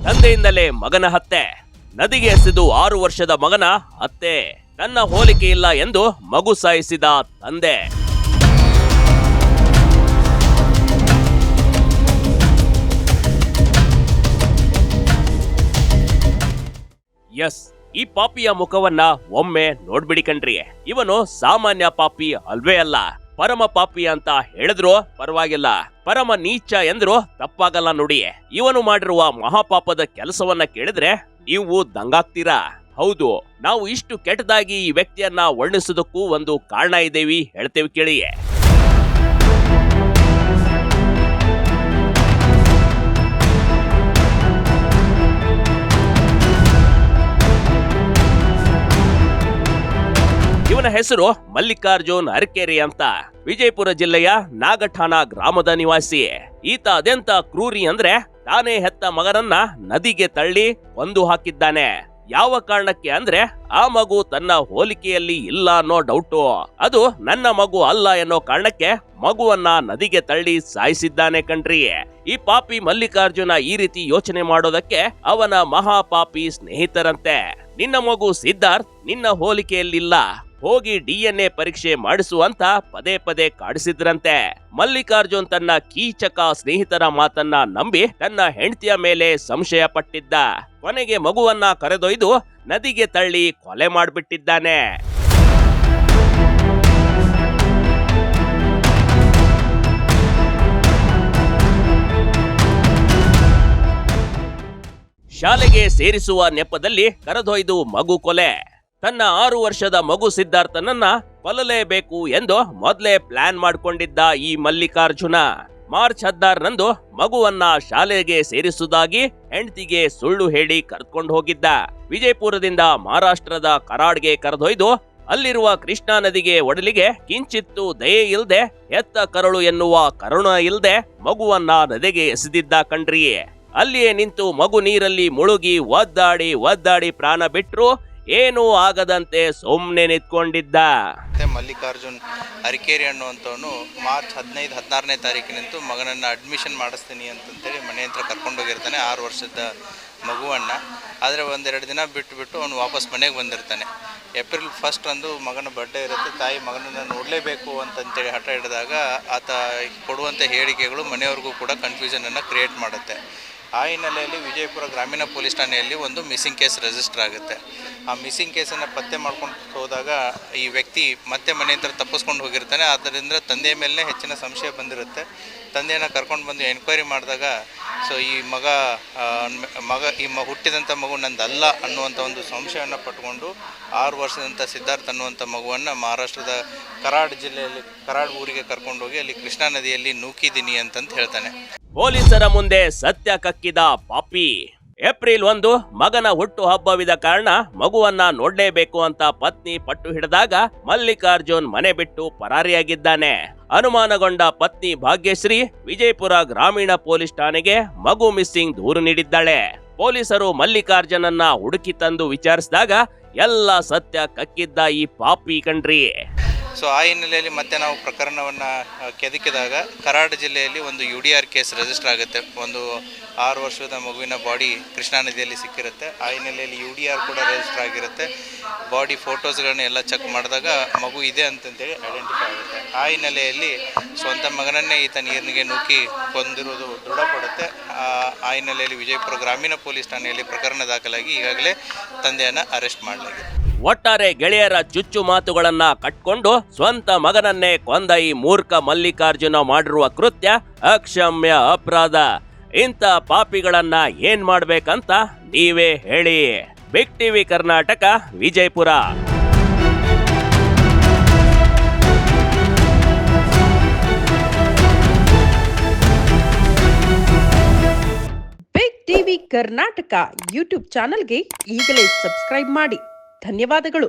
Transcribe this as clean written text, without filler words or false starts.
ತಂದೆಯಿಂದಲೇ ಮಗನ ಹತ್ಯೆ. ನದಿಗೆ ಎಸೆದು 6 ವರ್ಷದ ಮಗನ ಹತ್ಯೆ. ತನ್ನ ಹೋಲಿಕೆ ಇಲ್ಲ ಎಂದು ಮಗು ಸಾಯಿಸಿದ ತಂದೆ. ಎಸ್, ಈ ಪಾಪಿಯ ಮುಖವನ್ನ ಒಮ್ಮೆ ನೋಡ್ಬಿಡಿ ಕಣ್ರಿ. ಇವನು ಸಾಮಾನ್ಯ ಪಾಪಿ ಅಲ್ವೇ ಅಲ್ಲ, ಪರಮ ಪಾಪಿ ಅಂತ ಹೇಳಿದ್ರು ಪರವಾಗಿಲ್ಲ, ಪರಮ ನೀಚ ಎಂದ್ರು ತಪ್ಪಾಗಲ್ಲ ನೋಡಿ. ಇವನು ಮಾಡಿರುವ ಮಹಾಪಾಪದ ಕೆಲಸವನ್ನ ಕೇಳಿದ್ರೆ ನೀವು ದಂಗಾಗ್ತೀರಾ. ಹೌದು, ನಾವು ಇಷ್ಟು ಕೆಟ್ಟದಾಗಿ ಈ ವ್ಯಕ್ತಿಯನ್ನ ವರ್ಣಿಸೋದಕ್ಕೂ ಒಂದು ಕಾರಣ ಇದೇವಿ, ಹೇಳ್ತೇವೆ ಕೇಳಿ. ಇವನ ಹೆಸರು ಮಲ್ಲಿಕಾರ್ಜುನ್ ಅರಕೇರಿ ಅಂತ. ವಿಜಯಪುರ ಜಿಲ್ಲೆಯ ನಾಗಠಾಣ ಗ್ರಾಮದ ನಿವಾಸಿ. ಈತ ಅದೆಂತ ಕ್ರೂರಿ ಅಂದ್ರೆ ತಾನೇ ಹೆತ್ತ ಮಗನನ್ನ ನದಿಗೆ ತಳ್ಳಿ ಕೊಂದು ಹಾಕಿದ್ದಾನೆ. ಯಾವ ಕಾರಣಕ್ಕೆ ಅಂದ್ರೆ ಆ ಮಗು ತನ್ನ ಹೋಲಿಕೆಯಲ್ಲಿ ಇಲ್ಲ ಅನ್ನೋ ಡೌಟು. ಅದು ನನ್ನ ಮಗು ಅಲ್ಲ ಎನ್ನೋ ಕಾರಣಕ್ಕೆ ಮಗುವನ್ನ ನದಿಗೆ ತಳ್ಳಿ ಸಾಯಿಸಿದ್ದಾನೆ ಕಣ್ರಿ. ಈ ಪಾಪಿ ಮಲ್ಲಿಕಾರ್ಜುನ ಈ ರೀತಿ ಯೋಚನೆ ಮಾಡೋದಕ್ಕೆ ಅವನ ಮಹಾಪಾಪಿ ಸ್ನೇಹಿತರಂತೆ. ನಿನ್ನ ಮಗು ಸಿದ್ಧಾರ್ಥ್ ನಿನ್ನ ಹೋಲಿಕೆಯಲ್ಲಿಲ್ಲ, ಹೋಗಿ DNA ಪರೀಕ್ಷೆ ಮಾಡಿಸುವಂತ ಪದೇ ಪದೇ ಕಾಡಿಸಿದ್ರಂತೆ. ಮಲ್ಲಿಕಾರ್ಜುನ್ ತನ್ನ ಕೀಚಕ ಸ್ನೇಹಿತರ ಮಾತನ್ನ ನಂಬಿ ತನ್ನ ಹೆಂಡತಿಯ ಮೇಲೆ ಸಂಶಯ ಪಟ್ಟಿದ್ದ. ಕೊನೆಗೆ ಮಗುವನ್ನ ಕರೆದೊಯ್ದು ನದಿಗೆ ತಳ್ಳಿ ಕೊಲೆ ಮಾಡ್ಬಿಟ್ಟಿದ್ದಾನೆ. ಶಾಲೆಗೆ ಸೇರಿಸುವ ನೆಪದಲ್ಲಿ ಕರೆದೊಯ್ದು ಮಗು ಕೊಲೆ. ತನ್ನ 6 ವರ್ಷದ ಮಗು ಸಿದ್ಧಾರ್ಥನನ್ನ ಕೊಲ್ಲಲೇಬೇಕು ಎಂದು ಮೊದಲೇ ಪ್ಲಾನ್ ಮಾಡಿಕೊಂಡಿದ್ದ ಈ ಮಲ್ಲಿಕಾರ್ಜುನ ಮಾರ್ಚ್ 16ರಂದು ಮಗುವನ್ನ ಶಾಲೆಗೆ ಸೇರಿಸುವುದಾಗಿ ಹೆಂಡತಿಗೆ ಸುಳ್ಳು ಹೇಳಿ ಕರೆದುಕೊಂಡು ಹೋಗಿದ್ದ. ವಿಜಯಪುರದಿಂದ ಮಹಾರಾಷ್ಟ್ರದ ಕರಾಡ್ಗೆ ಕರೆದೊಯ್ದು ಅಲ್ಲಿರುವ ಕೃಷ್ಣಾ ನದಿಗೆ ಒಡಲಿಗೆ ಕಿಂಚಿತ್ತು ದಯೆ ಇಲ್ದೆ, ಎತ್ತ ಕರಳು ಎನ್ನುವ ಕರುಣ ಇಲ್ದೆ ಮಗುವನ್ನ ನದಿಗೆ ಎಸೆದಿದ್ದ ಕಣ್ರಿ. ಅಲ್ಲಿಯೇ ನಿಂತು ಮಗು ನೀರಲ್ಲಿ ಮುಳುಗಿ ಒದ್ದಾಡಿ ಪ್ರಾಣ ಬಿಟ್ರು ಏನೂ ಆಗದಂತೆ ಸುಮ್ಮನೆ ನಿಂತ್ಕೊಂಡಿದ್ದ. ಮಲ್ಲಿಕಾರ್ಜುನ್ ಅರಕೇರಿ ಅನ್ನುವಂಥವನು ಮಾರ್ಚ್ 15-16ನೇ ತಾರೀಕಿನಂತೂ ಮಗನನ್ನು ಅಡ್ಮಿಷನ್ ಮಾಡಿಸ್ತೀನಿ ಅಂತಂತೇಳಿ ಮನೆ ಹತ್ರ ಕರ್ಕೊಂಡೋಗಿರ್ತಾನೆ 6 ವರ್ಷದ ಮಗುವನ್ನು. ಆದರೆ 1-2 ದಿನ ಬಿಟ್ಟು ಅವನು ವಾಪಸ್ ಮನೆಗೆ ಬಂದಿರ್ತಾನೆ. ಏಪ್ರಿಲ್ 1 ಮಗನ ಬರ್ಡೇ ಇರುತ್ತೆ. ತಾಯಿ ಮಗನನ್ನು ನೋಡಲೇಬೇಕು ಅಂತಂತೇಳಿ ಹಠ ಹಿಡಿದಾಗ ಆತ ಕೊಡುವಂಥ ಹೇಳಿಕೆಗಳು ಮನೆಯವ್ರಿಗೂ ಕೂಡ ಕನ್ಫ್ಯೂಷನನ್ನು ಕ್ರಿಯೇಟ್ ಮಾಡುತ್ತೆ. ಆ ಹಿನ್ನೆಲೆಯಲ್ಲಿ ವಿಜಯಪುರ ಗ್ರಾಮೀಣ ಪೊಲೀಸ್ ಠಾಣೆಯಲ್ಲಿ ಒಂದು ಮಿಸ್ಸಿಂಗ್ ಕೇಸ್ ರಿಜಿಸ್ಟರ್ ಆಗುತ್ತೆ. ಆ ಮಿಸ್ಸಿಂಗ್ ಕೇಸನ್ನು ಪತ್ತೆ ಮಾಡ್ಕೊಂಡು ಹೋದಾಗ ಈ ವ್ಯಕ್ತಿ ಮತ್ತೆ ಮನೆ ಹತ್ರ ತಪ್ಪಿಸ್ಕೊಂಡು ಹೋಗಿರ್ತಾನೆ. ಆದ್ದರಿಂದ ತಂದೆಯ ಮೇಲೆ ಹೆಚ್ಚಿನ ಸಂಶಯ ಬಂದಿರುತ್ತೆ. ತಂದೆಯನ್ನು ಕರ್ಕೊಂಡು ಬಂದು ಎನ್ಕ್ವೈರಿ ಮಾಡಿದಾಗ ಈ ಹುಟ್ಟಿದಂಥ ಮಗು ನಂದಲ್ಲ ಅನ್ನುವಂಥ ಒಂದು ಸಂಶಯವನ್ನು ಪಟ್ಕೊಂಡು 6 ವರ್ಷದಂಥ ಸಿದ್ಧಾರ್ಥ್ ಅನ್ನುವಂಥ ಮಗುವನ್ನು ಮಹಾರಾಷ್ಟ್ರದ ಕರಾಡ್ ಊರಿಗೆ ಕರ್ಕೊಂಡೋಗಿ ಅಲ್ಲಿ ಕೃಷ್ಣಾ ನದಿಯಲ್ಲಿ ನೂಕಿದ್ದೀನಿ ಅಂತಂತ ಹೇಳ್ತಾನೆ. ಪೊಲೀಸರ ಮುಂದೆ ಸತ್ಯ ಕಕ್ಕಿದ ಪಾಪಿ. ಏಪ್ರಿಲ್ 1 ಮಗನ ಹುಟ್ಟು ಹಬ್ಬವಿದ ಕಾರಣ ಮಗುವನ್ನ ನೋಡ್ಲೇಬೇಕು ಅಂತ ಪತ್ನಿ ಪಟ್ಟು ಹಿಡಿದಾಗ ಮಲ್ಲಿಕಾರ್ಜುನ್ ಮನೆ ಬಿಟ್ಟು ಪರಾರಿಯಾಗಿದ್ದಾನೆ. ಅನುಮಾನಗೊಂಡ ಪತ್ನಿ ಭಾಗ್ಯಶ್ರೀ ವಿಜಯಪುರ ಗ್ರಾಮೀಣ ಪೊಲೀಸ್ ಠಾಣೆಗೆ ಮಗು ಮಿಸ್ಸಿಂಗ್ ದೂರು ನೀಡಿದ್ದಾಳೆ. ಪೊಲೀಸರು ಮಲ್ಲಿಕಾರ್ಜುನನ್ನ ಹುಡುಕಿ ತಂದು ವಿಚಾರಿಸಿದಾಗ ಎಲ್ಲ ಸತ್ಯ ಕಕ್ಕಿದ್ದ ಈ ಪಾಪಿ ಕಣ್ರಿ. ಆ ಹಿನ್ನೆಲೆಯಲ್ಲಿ ಮತ್ತೆ ನಾವು ಪ್ರಕರಣವನ್ನು ಕೆದಕಿದಾಗ ಕರಾಡ್ ಜಿಲ್ಲೆಯಲ್ಲಿ ಒಂದು UDR ಕೇಸ್ ರಿಜಿಸ್ಟರ್ ಆಗುತ್ತೆ. ಒಂದು 6 ವರ್ಷದ ಮಗುವಿನ ಬಾಡಿ ಕೃಷ್ಣಾ ನದಿಯಲ್ಲಿ ಸಿಕ್ಕಿರುತ್ತೆ. ಆ ಹಿನ್ನೆಲೆಯಲ್ಲಿ UDR ಕೂಡ ರಿಜಿಸ್ಟರ್ ಆಗಿರುತ್ತೆ. ಬಾಡಿ ಫೋಟೋಸ್ಗಳನ್ನ ಎಲ್ಲ ಚೆಕ್ ಮಾಡಿದಾಗ ಮಗು ಇದೆ ಅಂತಂತೇಳಿ ಐಡೆಂಟಿಫೈ ಆಗುತ್ತೆ. ಆ ಹಿನ್ನೆಲೆಯಲ್ಲಿ ಸ್ವಂತ ಮಗನನ್ನೇ ಈತ ನೀರಿನಿಗೆ ನೂಕಿ ಕೊಂದಿರುವುದು ದೃಢಪಡುತ್ತೆ. ಆ ಹಿನ್ನೆಲೆಯಲ್ಲಿ ವಿಜಯಪುರ ಗ್ರಾಮೀಣ ಪೊಲೀಸ್ ಠಾಣೆಯಲ್ಲಿ ಪ್ರಕರಣ ದಾಖಲಾಗಿ ಈಗಾಗಲೇ ತಂದೆಯನ್ನು ಅರೆಸ್ಟ್ ಮಾಡಲಾಗಿದೆ. ಒಟ್ಟಾರೆ ಗೆಳೆಯರ ಚುಚ್ಚು ಮಾತುಗಳನ್ನ ಕಟ್ಕೊಂಡು ಸ್ವಂತ ಮಗನನ್ನೇ ಕೊಂದ ಈ ಮೂರ್ಖ ಮಲ್ಲಿಕಾರ್ಜುನ ಮಾಡಿರುವ ಕೃತ್ಯ ಅಕ್ಷಮ್ಯ ಅಪರಾಧ. ಇಂಥ ಪಾಪಿಗಳನ್ನ ಏನ್ ಮಾಡ್ಬೇಕಂತ ನೀವೇ ಹೇಳಿ. Big TV Karnataka, Vijayapura. Big TV Karnataka YouTube ಚಾನೆಲ್ಗೆ ಈಗಲೇ ಸಬ್ಸ್ಕ್ರೈಬ್ ಮಾಡಿ. ಧನ್ಯವಾದಗಳು.